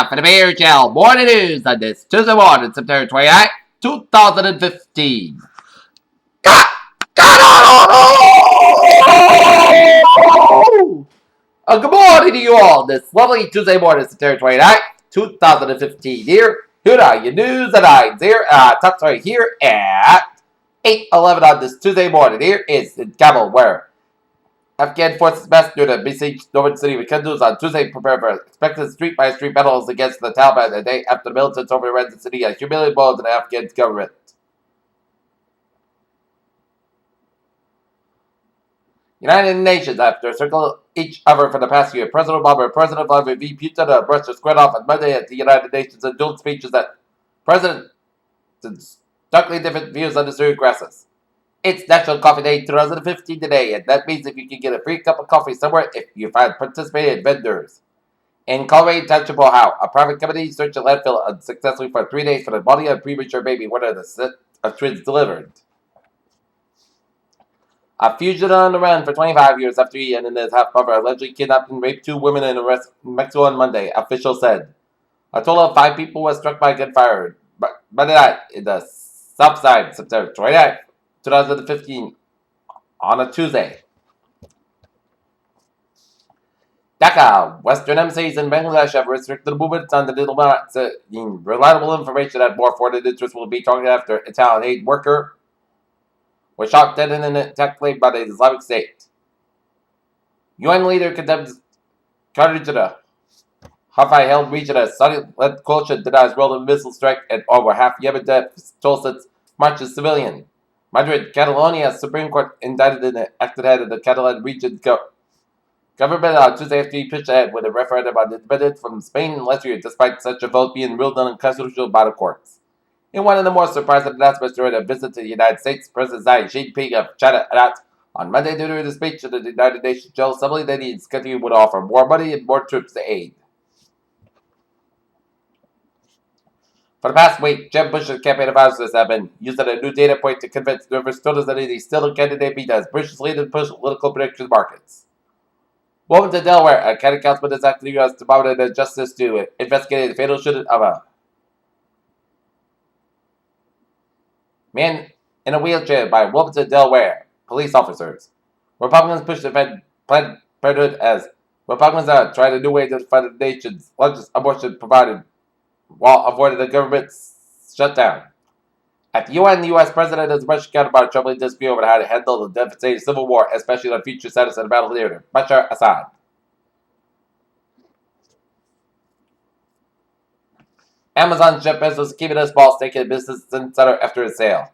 time for the Bear Gel Morning News on this Tuesday morning, September 29th, 2015. Good morning to you all this lovely Tuesday morning, September 29th, 2015 here. Here are your news headlines here. Here at 8:11 on this Tuesday morning. Here is in Kabul, where Afghan forces massed near the besieged northern city of Kunduz on Tuesday, prepared for expected street-by-street battles against the Taliban a day after the militants overran the city and humiliated blow to the Afghan government. United Nations, after circling each other for the past year, President Obama and President Vladimir Putin brushed their square off on Monday at the United Nations in dual speeches that President starkly different views on the Syrian crisis. It's National Coffee Day 2015 today, and that means if you can get a free cup of coffee somewhere if you find participating vendors. In Colorado Township, Ohio, a private company searched a landfill unsuccessfully for 3 days for the body of a premature baby, one of the set of twins delivered. A fugitive on the run for 25 years after he and his half-brother allegedly kidnapped and raped 2 women in Mexico on Monday, officials said. A total of 5 people were struck by gunfire, but that in the south side, September 29, 2015, on a Tuesday. Dhaka, Western embassies in Bangladesh have restricted movements on the diplomat, saying reliable information that more foreign interests will be targeted after Italian aid worker was shot dead in an attack claimed by the Islamic State. UN leader condemns coverage of the Houthi-held region as Saudi-led coalition denies role in missile strike and over half Yemen deaths toll since March is civilian. Madrid, Catalonia, Supreme Court indicted an acted head of the Catalan region government on Tuesday after he pushed ahead with a referendum on independence from Spain last year, despite such a vote being ruled unconstitutional by the courts. In one of the more surprising announcements during a visit to the United States, President Xi Jinping of China announced on Monday during a speech to the United Nations General Assembly that his country would offer more money and more troops to aid. For the past week, Jeb Bush's campaign advisors have been using a new data point to convince nervous voters that he's still a candidate beat as Bush's leader pushed political prediction markets. Welcome to Delaware, a county councilman is asking the U.S. Department of Justice to investigate the fatal shooting of a man in a wheelchair by Wilmington, Delaware police officers. Republicans pushed the Planned Parenthood as Republicans are trying a new way to fund the nation's largest abortion provider while avoiding the government's shutdown. At the UN, the U.S. president has Russian counterpart troubling dispute over how to handle the devastating civil war, especially the future status of the battle leader, Bashar Assad. Amazon's Jeff Bezos is keeping a small stake in Business Center after its sale.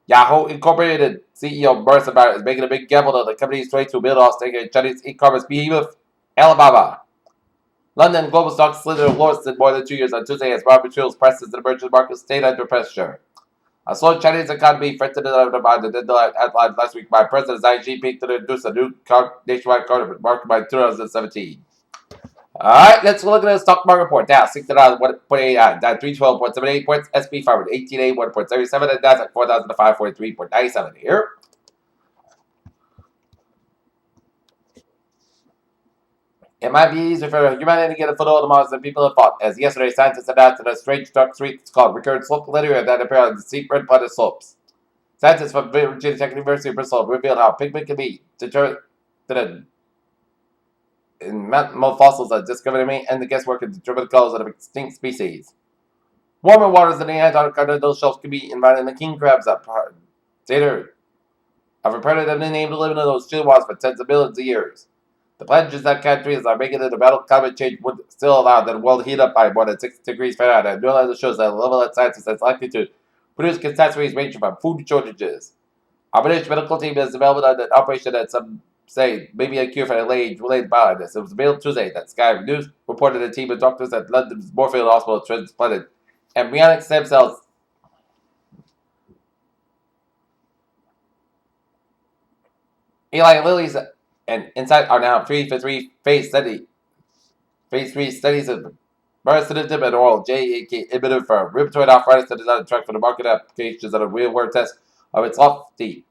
Yahoo Incorporated CEO Martha Barrett is making a big gamble on the company's $22 billion stake in Chinese e-commerce behemoth Alibaba. London global stocks slithered lowest in more than 2 years on Tuesday as raw materials prices in emerging markets stayed under pressure. A slow Chinese economy threatened to undermine the deadline outlined last week by President Xi Jinping to introduce a new nationwide card market by 2017. Alright, let's look at the stock market report. Dow, $69.89, down 312.78 points, SP 500, 1,881.77, and Nasdaq 4,543.97 here. It might be easier for humanity to get a foothold amongst the people have fought, as yesterday scientists announced that a strange dark streak called recurrent slope linear that appear on the steep red planet slopes. Scientists from Virginia Tech University of Bristol revealed how pigment can be determined in mammal fossils that discovered me and the guesswork in determining the colors of extinct species. Warmer waters than the Antarctic those shelves can be invited in the king crabs that later have reported them named to live in those chill waters for tens of millions of years. The plunges that countries are making in the battle climate change would still allow the world to heat up by more than 6 degrees Fahrenheit, and new analysis shows that the level that scientists is likely to produce catastrophes ranging from food shortages. Our British medical team is developing an operation that some say may be a cure for age-related blindness. It was revealed Tuesday that Sky News reported a team of doctors at London's Moorfield Hospital transplanted embryonic stem cells Eli Lilly's and Insight are now free for phase 3 studies of baricitinib and oral JAK inhibitor for rheumatoid arthritis that is on track for the market applications on a real-world test of its lofty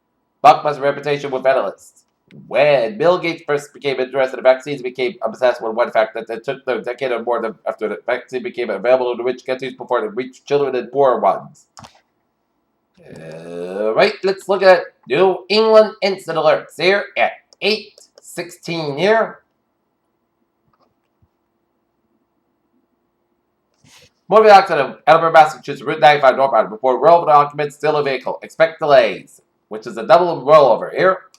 blockbuster reputation with analysts. When Bill Gates first became interested in vaccines, he became obsessed with one fact that it took them a decade or more after the vaccine became available in rich countries before it reached children and poor ones. Right, let's look at New England instant alerts here at 8:16 here. Motor accident, Edinburgh, Massachusetts, Route 95 northbound. Before relevant documents, still a vehicle. Expect delays, which is a double rollover here.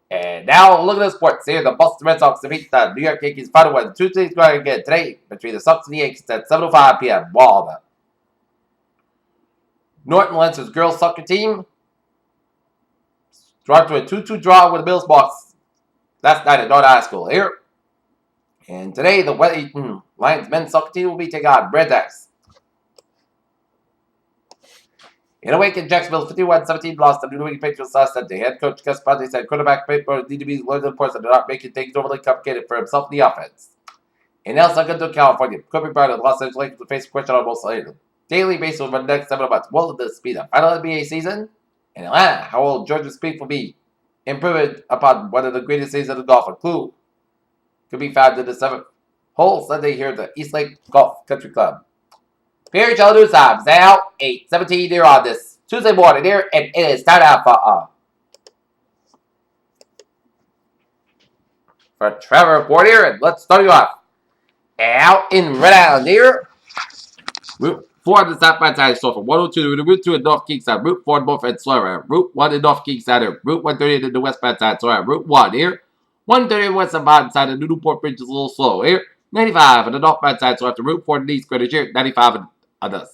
And now look at the sports here. The Boston Red Sox defeat the New York Yankees 5-1. Tuesday's going again today between the Sox and the Yankees at 7:05 p.m. While the Norton Lancers girls soccer team dropped to a 2-2 draw with the Bills box last night at Norton High School here. And today, the Wellington Lions men's soccer team will be taking on Red X. In a week in Jacksonville's 51-17 loss to the New England Patriots last Sunday, head coach Gus Bradley said quarterback paper need to be learned in person to not making things overly complicated for himself in the offense. In El Segundo, California, Kobe Bryant and Los Angeles Lakers will face a question on most daily basis over the next 7 months. Will this be the final NBA season? In Atlanta, how will Georgia Spieth will be improving upon one of the greatest seasons of golf? A clue could be found in the 7th hole Sunday here at the East Lake Golf Country Club. Here, Joe News Times now 8:17 here on this Tuesday morning here, and it is time out for Trevor Report here, and let's start you off. Out in Red Island here, Route 4 on the southbound side, so from 102 to Route 2 in North Kingside, Route 4 in North and Slower, Route 1 in North Kingside here, Route 130 in the westbound side, so Route 1 here, 130 westbound side, the Newport Bridge is a little slow here, 95 on the northbound side, so after Route 4 in East Greenwich here, 95 on the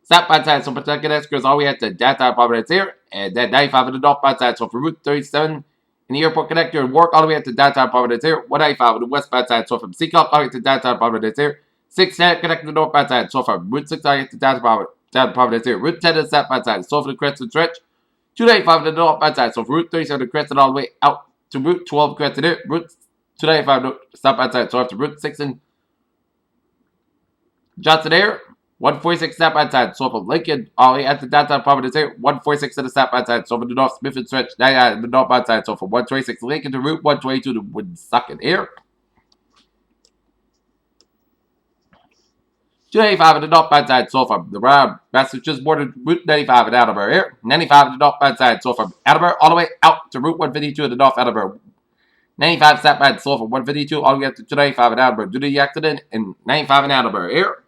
southbound side, so protected escorts all the way at the downtown Providence here, and then 95 on the northbound side, so from Route 37 in the airport connector and work all the way at the downtown Providence here, 195 on the westbound side, so from Seacock all the way to downtown Providence here, 610 connecting the northbound side, so from Route 6 all the way to downtown Providence here, Route 10 on the southbound side, so from the Crescent Stretch, 295 on the northbound side, so from Route 37 to Crescent all the way out to Route 12 Crescent here, Route 295 on the southbound side, so after Route 6 in Johnson here, 146 southbound side, so from Lincoln all the way at the downtown Providence here, 146 to the southbound side, so from the North Smith and Stretch, 99 on the northbound side, so from 126 Lincoln to Route 122 to Woonsocket here. 295 on the northbound side, so from the round Massachusetts border, Route 95 in Attleboro here. 95 on the northbound side, so from Attleboro all the way out to Route 152 in the North Attleboro. 95 southbound, so from 152 all the way up to 295 in Attleboro due to the accident, and 95 in Attleboro here.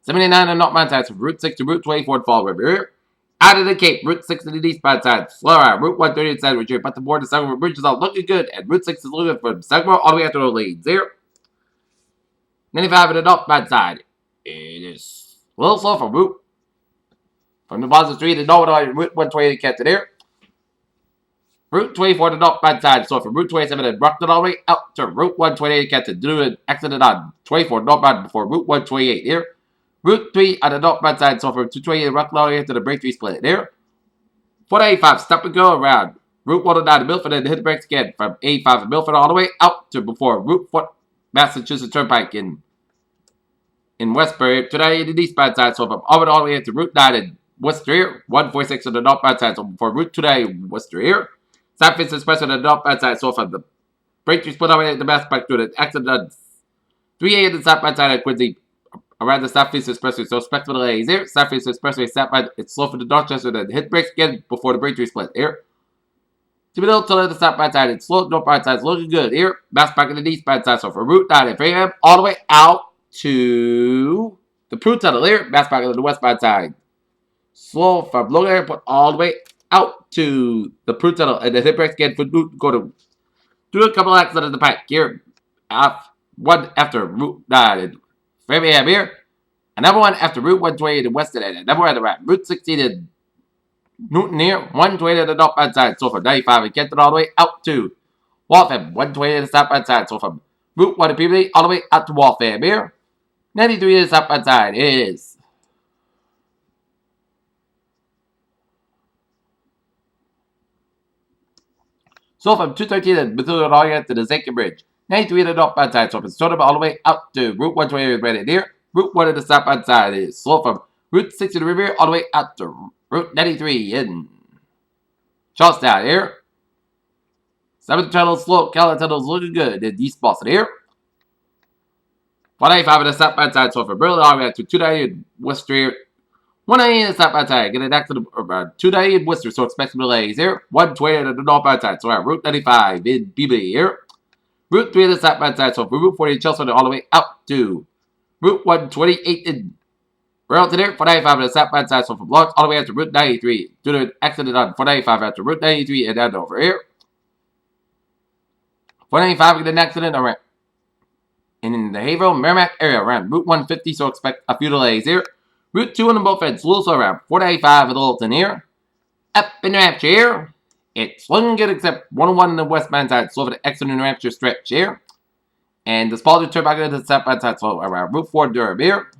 79 on the northbound side, so from Route 6 to Route 24 in Fall River here. Out of the Cape, Route 6 to the eastbound side, slow out, Route 130 in Sandwich here, but the board of Sagamore Bridge is all looking good, and Route 6 is looking from Sagamore all the way out to the Orleans here. 95 on the northbound side. It is a little slow from the Boston Street to Norwood, Route 128 to Kenton here. Route 24 to the northbound side, so from Route 27 in Brockton all the way out to Route 128 to Kenton. Due to an accident on 24 northbound before Route 128 here. Route 3 on the northbound side, so from 228 in Brockton all the way to the Braintree split here. 485 stop and go around Route 109 to Milford and hit the brakes again from 85 in Milford all the way out to before Route 4. Massachusetts Turnpike in Westbury. Today in the eastbound side, so from Auburn all the way into Route 9 in Worcester here. 146 on the northbound side, so for Route 2 in Worcester here. South East Express on the northbound side, so from the Braintree split all the way to Mass Pike through the accident on 3A on the southbound side of Quincy around the Southeast Expressway, so expect for delays here. Southeast Expressway southbound, it's slow for the Dorchester, then hit brakes again before the Braintree split here. To the middle, to the southbound side, it's slow, northbound side, it's looking good here. Mass Pike on the eastbound side, so from Route 9 in Framingham all the way out to the Prue Tunnel here. Mass Pike on the westbound side. Slow from Logan Airport all the way out to the Prue Tunnel, and then hit brakes again for go to do a couple accidents in the pike here. One after Route 9 in Framingham here. Another one after Route 128 in Weston, and another one around Route 16 in Newton here, 120 on the northbound side, so from 95 in Kenton all the way out to Waltham, 120 on the southbound side, so from Route 1 in Peabody all the way out to Waltham here. 93 on the southbound side is so from 213 in Bethune all the way to the Zinkin Bridge. 93 on the northbound side, so from Stoneham all the way out to Route 128 in Reading here. Route 1 on the southbound side is slow from Route 6 in the River all the way out to Route 93 in Shots down here. 7th channel slope. Caliton's looking good. In East Boston here. 185 in the step by side. So for Berlin, I'm at 290 West Street. 190 in the step by side. Getting back to the 290 in Worcester. So expect some delays here. 120 in the north by side. So at Route 95 in BB here. Route 3 in the step by side. So for Route 40 in Chelsea all the way up to Route 128 in Burlington here. 495 in the step by side. So from Lawrence all the way up to Route 93. Due to an accident on 495 after Route 93 and then over here. 495 get an accident around in the Haverhill, Merrimack area around Route 150, so expect a few delays here. Route 2 on the both ends, also around 495 at Littleton here. Up in New Hampshire here. It's looking good except 101 on the westbound side, slow for the Exeter, New Hampshire stretch here. And the Spalding Turnpike into the southbound side, slow around Route 4 Durham here.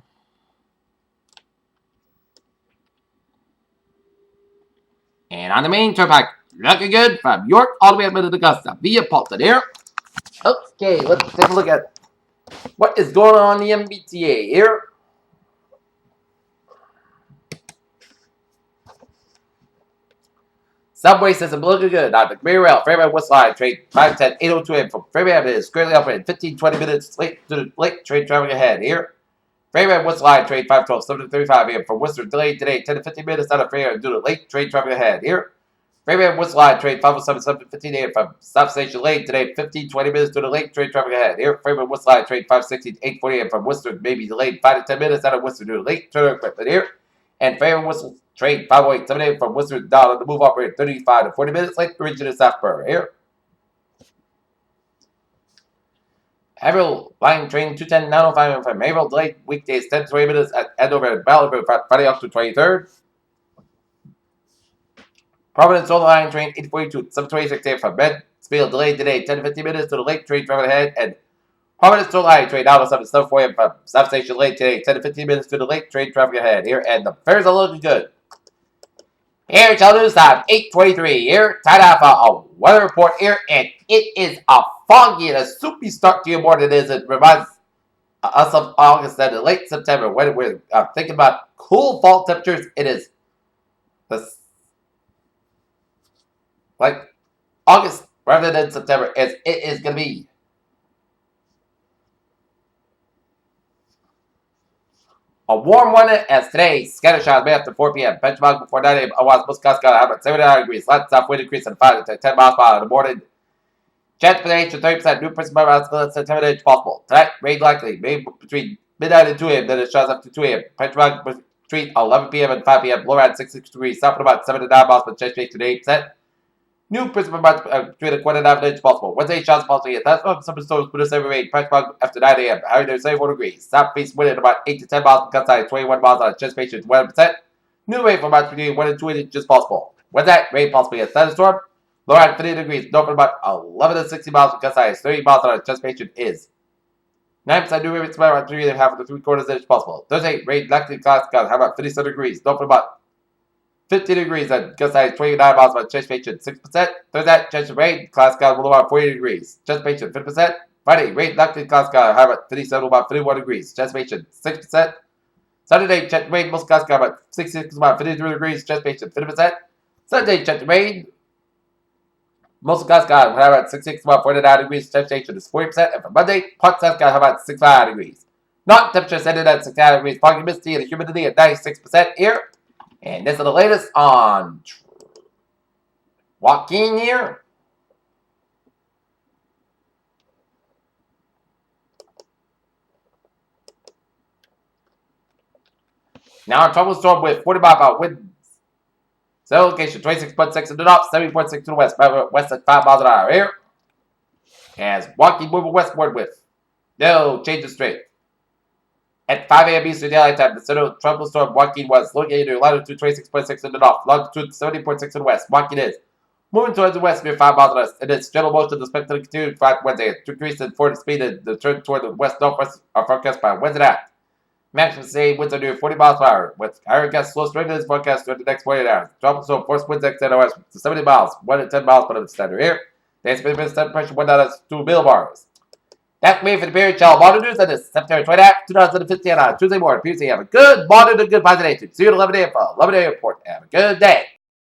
And on the main turnpike, looking good from York all the way up into Augusta via Paulton here. Okay, let's take a look at what is going on in the MBTA here. Subway system looking good. On the Grey Rail, Fairbairn West Line, train 510 802 AM from Fairbairn is currently operating 15-20 minutes late to the late train traffic ahead here. Fairbairn West Line, train 512 735 AM from Worcester delayed today 10 to 15 minutes out of Fairbairn due to late train traffic ahead here. Fairbairn West Line, train 507 715 AM from South Station late today 15-20 minutes due to late train traffic ahead here. Fairbairn West Line, train 516 840 AM from Worcester may be delayed 5 to 10 minutes out of Worcester due to late train equipment here. And Fairbairn West train 508 78 from Worcester down on the move operated 35 to 40 minutes late region of Southborough here. Haverhill line train 210 905 from Haverhill delayed weekdays 10 to 20 minutes at Andover and Ballard Friday October 23rd. Providence Solar Line train 842 726 AM from Mansfield delayed today 10 to 15 minutes to the late train traffic ahead. And Providence Solar Line train 907 740 from South Station late today 10 to 15 minutes to the late train traffic ahead here. And the fares are looking good. Here, tell news time, 8:23 here. Time out for a weather report here, and it is a foggy and a soupy start to your morning. It reminds us of August and late September when we're thinking about cool fall temperatures. It is like August rather than September. It is going to be a warm one as today. Scatter showers may after 4 p.m. Benchmark before 9 a.m. Otherwise, Wisconsin got about 79 degrees. Light south wind increase in 5 to 10 miles per hour in the morning. Chance for the 30%. New principal amounts less than 10 inches possible. Tonight, rain likely. Maybe between midnight and 2 a.m. Then it showers up to 2 a.m. Benchmark between 11 p.m. and 5 p.m. Low around 66 degrees. South about 7 to 9 miles per chance to 8%. New principal amounts between a quarter and half an inch possible. Wednesday, showers possible. That's what some storms put us every rain. Benchmark after 9 a.m. Higher than 74 degrees. Southeast wind at about 8 to 10 miles per cut side. 21 miles on anticipation. 1%. New rain for about between 1 and 2 inches possible. Wednesday, rain possibly a thunderstorm. Low at 50 degrees. North about 11 to 60 miles per cut size. 30 miles on anticipation is 9% new rain. It's about 3.5 to 3/4 inch possible. Thursday, rain likely class cut. How about 57 degrees? North about 50 degrees and gust size 29 miles by anticipation 6%. Thursday, chance of rain, class got below about 40 degrees. Anticipation 50%. Friday, rain likely class got high about 37 about 31 degrees. Anticipation 6%. Saturday, chance of rain, most class got about 66 about 53 degrees. Anticipation 50%. Sunday, chance of rain, most class got high about 66 about 49 degrees. Anticipation is 40%. And for Monday, part class got high about 65 degrees. Not temperature setting at 65 degrees. Foggy misty and humidity at 96% here. And this is the latest on Joaquin here. Now a trouble storm with 40 mile per hour winds. So location 26.6 in the north, 70.6 to the west, west at 5 miles an hour here. As Joaquin moving westward with no change of strength. At 5 a.m. Eastern Daylight Time, the center of tropical storm Joaquin was located near latitude 26.6 in the north, longitude 70.6 in the west. Joaquin is moving towards the west near 5 miles an hour. In its general motion, the expected to continue throughout Wednesday. To increase in forward speed and the turn toward the west-northwest are forecast by Wednesday night. Maximum today winds are near 40 miles per hour, with higher gust slow strength is forecast during the next 48 hours. Tropical storm force winds extend west to 70 miles, 1 to 10 miles per the standard here. The estimated sun pressure 1 out of 2 millibars. That's me for the period child modern news on this September 29th, 2015 on Tuesday morning. Peace. Have a good morning and good positive. See you at 11 a.m. for 11 a.m. report. Have a good day.